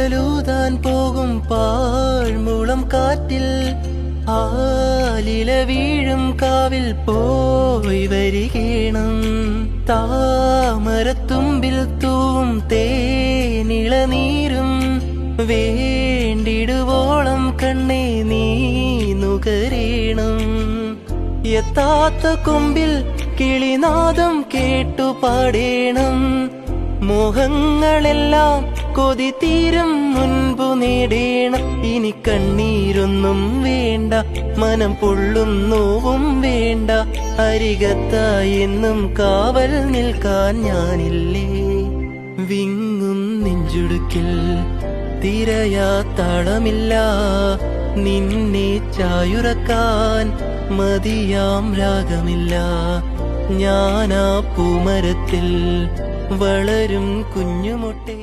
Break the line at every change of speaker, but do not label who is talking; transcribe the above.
തണലൂതാൻ പോകും പാഴ്മുളം കാറ്റിൽ ആലില വീഴും കാവിൽ പോയി വരികേണം. താമരത്തുമ്പിൽ തൂവും തേനിളനീരും വേണ്ടിടുവോളം കണ്ണേ നീ നുകരേണം. എത്താത്ത കൊമ്പിൽ കിളിനാദം കേട്ടു പാടേണം. മോഹങ്ങളെല്ലാം കൊതി തീരും മുൻപു നേടേണം. ഇനി കണ്ണീരൊന്നും വേണ്ട, മനം പൊള്ളും നോവും വേണ്ട. അരികത്തായി എന്നും കാവൽ നിൽക്കാൻ ഞാനില്ലേ. വിങ്ങും നെഞ്ചുടുക്കിൽ തിരയാ താളമില്ല, നിന്നെ ചായുറക്കാൻ മതിയാം രാഗമില്ല. ഞാനാ പൂമരത്തിൽ വളരും കുഞ്ഞുമൊട്ടേ.